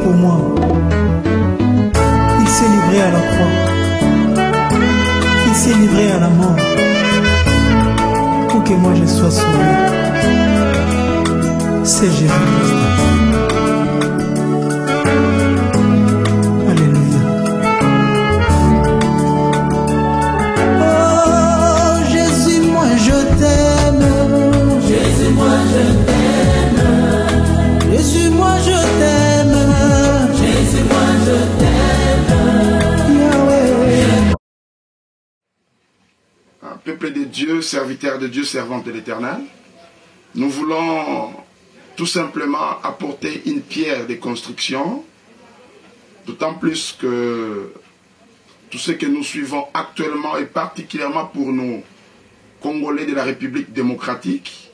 pour moi. Il s'est livré à la croix. Il s'est livré à la mort pour que moi je sois sauvé. C'est Jésus-Christ. Alléluia. Oh Jésus, moi je t'aime. Jésus, moi je t'aime. Jésus, moi je t'aime. Jésus, moi je t'aime. Yahweh. Un peuple de Dieu, serviteur de Dieu, servante de l'Éternel, nous voulons tout simplement apporter une pierre de construction, d'autant plus que tout ce que nous suivons actuellement et particulièrement pour nous, Congolais de la République démocratique,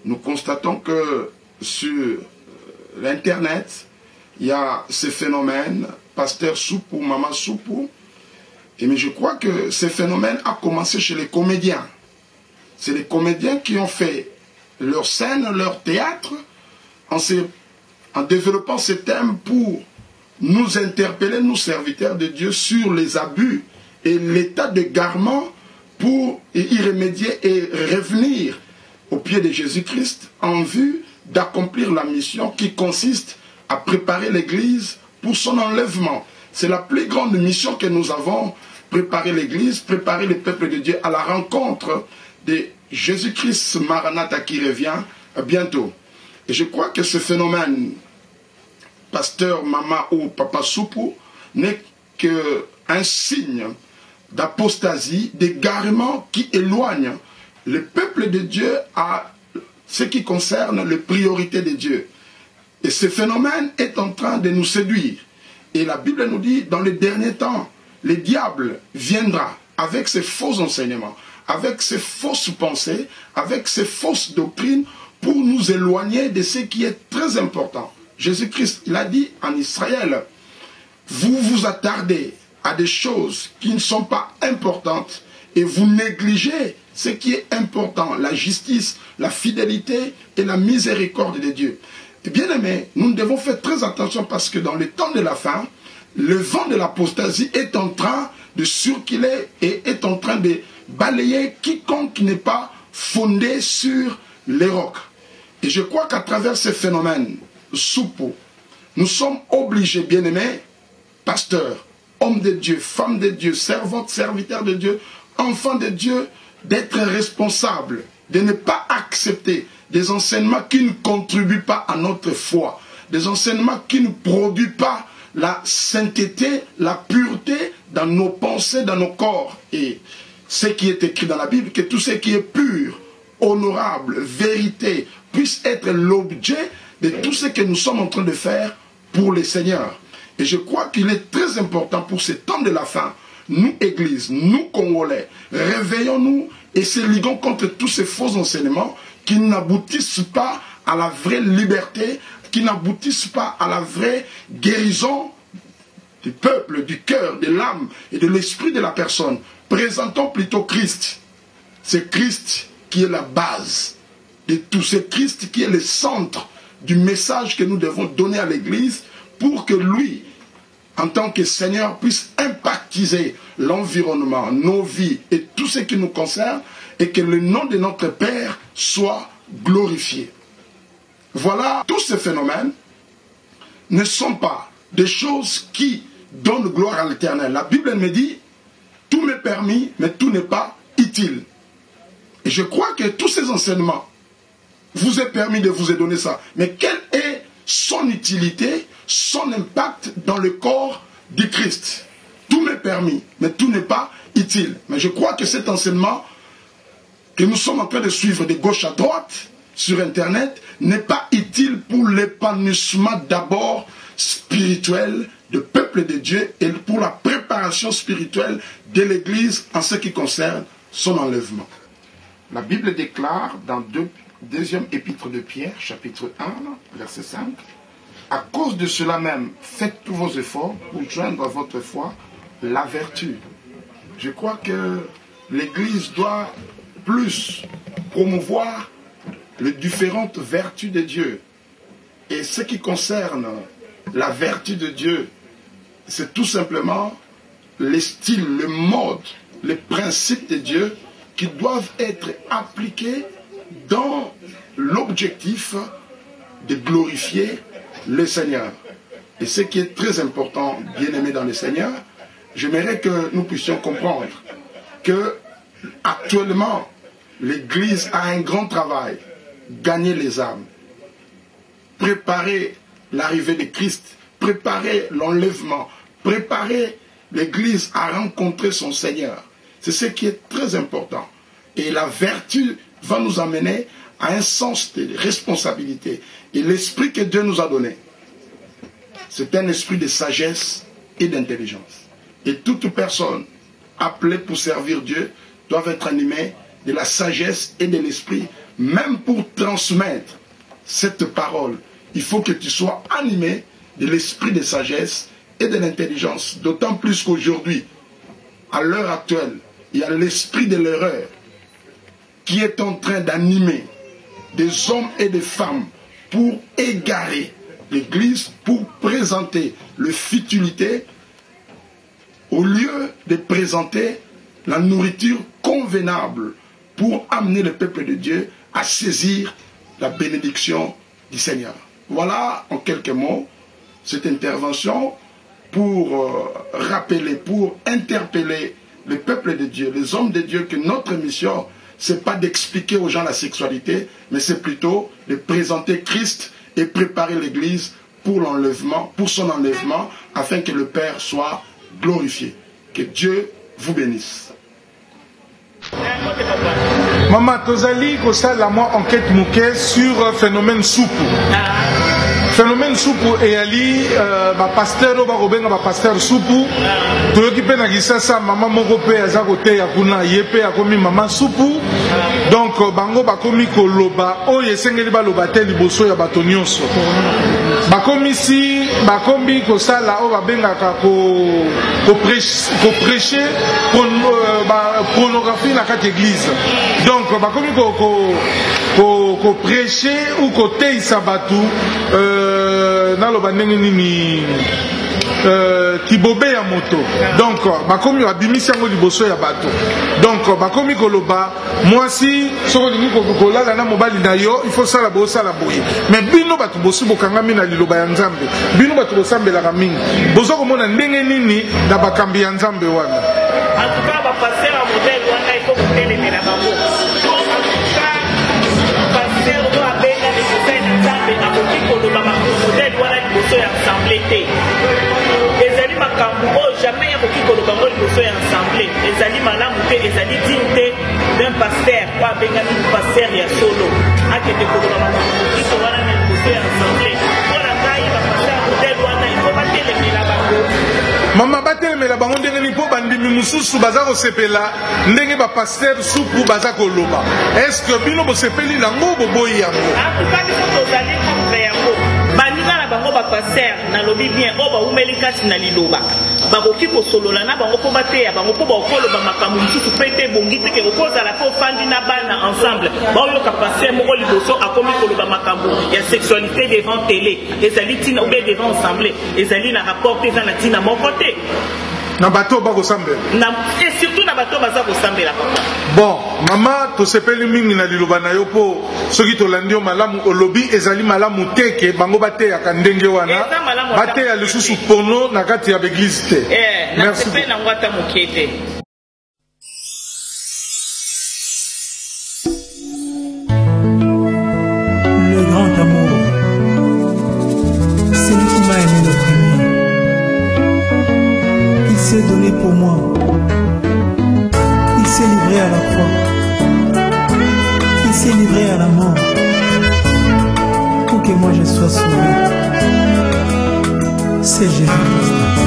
nous constatons que sur l'Internet, il y a ces phénomènes, Pasteur Soupou, Maman Soupou, mais je crois que ce phénomène a commencé chez les comédiens. C'est les comédiens qui ont fait leur scène, leur théâtre, en développant ce thème pour nous interpeller, nous serviteurs de Dieu, sur les abus et l'état d'égarement pour y remédier et revenir au pied de Jésus-Christ en vue d'accomplir la mission qui consiste à préparer l'Église pour son enlèvement. C'est la plus grande mission que nous avons, préparer l'Église, préparer le peuple de Dieu à la rencontre de Jésus-Christ Maranatha qui revient bientôt. Et je crois que ce phénomène, pasteur, maman ou papa Soupou, n'est qu'un signe d'apostasie, d'égarement qui éloigne le peuple de Dieu à ce qui concerne les priorités de Dieu. Et ce phénomène est en train de nous séduire. Et la Bible nous dit, dans les derniers temps, le diable viendra avec ses faux enseignements, avec ses fausses pensées, avec ses fausses doctrines, pour nous éloigner de ce qui est très important. Jésus-Christ, il a dit en Israël, vous vous attardez à des choses qui ne sont pas importantes et vous négligez ce qui est important, la justice, la fidélité et la miséricorde de Dieu. Et bien aimé, nous devons faire très attention parce que dans les temps de la fin, le vent de l'apostasie est en train de circuler et est en train de balayer quiconque n'est pas fondé sur les rocs. Et je crois qu'à travers ces phénomènes, Soupou, nous sommes obligés, bien-aimés, pasteurs, hommes de Dieu, femmes de Dieu, servantes, serviteurs de Dieu, enfants de Dieu, d'être responsables, de ne pas accepter des enseignements qui ne contribuent pas à notre foi, des enseignements qui ne produisent pas la sainteté, la pureté dans nos pensées, dans nos corps. Et ce qui est écrit dans la Bible, que tout ce qui est pur, honorable, vérité, puisse être l'objet de tout ce que nous sommes en train de faire pour le Seigneur. Et je crois qu'il est très important pour ce temps de la fin, nous, Église, nous, Congolais, réveillons-nous et se liguons contre tous ces faux enseignements qui n'aboutissent pas à la vraie liberté, qui n'aboutissent pas à la vraie guérison du peuple, du cœur, de l'âme et de l'esprit de la personne. Présentons plutôt Christ. C'est Christ qui est la base de tout. C'est Christ qui est le centre du message que nous devons donner à l'Église pour que lui, en tant que Seigneur, puisse impactiser l'environnement, nos vies et tout ce qui nous concerne et que le nom de notre Père soit glorifié. Voilà, tous ces phénomènes ne sont pas des choses qui donnent gloire à l'Éternel. La Bible me dit, tout m'est permis, mais tout n'est pas utile. Et je crois que tous ces enseignements vous est permis de vous donner ça. Mais quelle est son utilité, son impact dans le corps du Christ? Tout m'est permis, mais tout n'est pas utile. Mais je crois que cet enseignement que nous sommes en train de suivre de gauche à droite sur Internet n'est pas utile pour l'épanouissement d'abord spirituel du peuple de Dieu et pour la préparation spirituelle de l'Église en ce qui concerne son enlèvement. La Bible déclare dans deuxième épître de Pierre, chapitre 1, verset 5, « À cause de cela même, faites tous vos efforts pour joindre à votre foi la vertu. » Je crois que l'Église doit plus promouvoir les différentes vertus de Dieu. Et ce qui concerne la vertu de Dieu, c'est tout simplement les styles, le mode, les principes de Dieu qui doivent être appliqués dans l'objectif de glorifier le Seigneur. Et ce qui est très important, bien-aimés dans le Seigneur, j'aimerais que nous puissions comprendre que actuellement, l'Église a un grand travail, gagner les âmes, préparer l'arrivée de Christ, préparer l'enlèvement, préparer l'Église à rencontrer son Seigneur. C'est ce qui est très important. Et la vertu va nous amener à un sens de responsabilité. Et l'esprit que Dieu nous a donné, c'est un esprit de sagesse et d'intelligence. Et toute personne appelée pour servir Dieu doit être animée de la sagesse et de l'esprit, même pour transmettre cette parole. Il faut que tu sois animé de l'esprit de sagesse et de l'intelligence. D'autant plus qu'aujourd'hui, à l'heure actuelle, il y a l'esprit de l'erreur qui est en train d'animer des hommes et des femmes pour égarer l'Église, pour présenter le futilité au lieu de présenter la nourriture convenable pour amener le peuple de Dieu à saisir la bénédiction du Seigneur. Voilà en quelques mots cette intervention pour rappeler, pour interpeller le peuple de Dieu, les hommes de Dieu, que notre mission, ce n'est pas d'expliquer aux gens la sexualité, mais c'est plutôt de présenter Christ et préparer l'Église pour l'enlèvement, pour son enlèvement, afin que le Père soit glorifié. Que Dieu vous bénisse. Maman, tozali kosala moi enquête mouke sur phénomène soupe. Phénomène soupe et ali pasteur ba robenga ba pasteur soupe. Toyoki pe na kisasa maman moko pe aza kote ya kuna yepe akomi maman soupe. Donc bango bakomi koloba oyo esengeli baloba te liboso ya bato nyonso. Bakomi si bakomi kosala o babengaka ko prêcher pornographie na kati église. Donc bakomi ko prêcher ou ko teisa batu naloba ndenge nini kibobe ya moto. Donc bakomi babimisi yango liboso ya bato. Donc bakomi koloba mwasi soko lingi kolala na mobali na yo il faut sala bo sala boye. Mais bino bato bosi bokangami na liloba ya Nzambe. Bino bato bosambelaka mingi. Bozo komona ndenge nini na bakambi ya Nzambe wana. En tout cas ba passer à modèle wana il faut kotelemela bango. En tout cas passer do abena les conseils de Nzambe akoki koloba ba modèle wana liboso ya assemblée te. Ezali makambo o jamais akoki koloba ngo liboso ya assemblée. Ezali malamu te, ezali digne d'un pasteur ou abengami pasteur ya solo. Akete koloba makambo wana liboso ya assemblée. Wana kai ba passer modèle wana il faut batelemela bango. Mama batelemela bango ndenge ni po bandimi mususu baza kosepela ndenge ba pasteur supu baza koloba. Est-ce que bino bosepeli nango boboyi yango? En tout cas biso tozali contre yango. Baninga na bango ba pasteur na lobi bien o ba umeli kati na liloba. Bakoki kosolola na bango po bateya bango po bakoloba makambo mususu pe te bongi te ke okozala po fandi na bana ensemble. Ba yoka pasteur moko liboso akomi koloba makambo ya sexualité devant télé. Ezali tina ou bien devant assemblée. Ezali na rapport te na tina moko te. Na bato bako sambela. Et surtout na bato baza ko sambela. Bon, mama to sepeli mingi na liloba na yo po soki to landio malamu olobi ezali malamu teke bango bate ya kandenge wana. Bate ya lisusu pono na kati ya église te. Merci. Na sepeli ngwata mokete. Le grand amour, c'est lui qui m'a aimé le premier. Il s'est donné pour moi. Il s'est livré à la croix. Il s'est livré à la mort pour que moi je sois sauvé. C'est Jésus-Christ.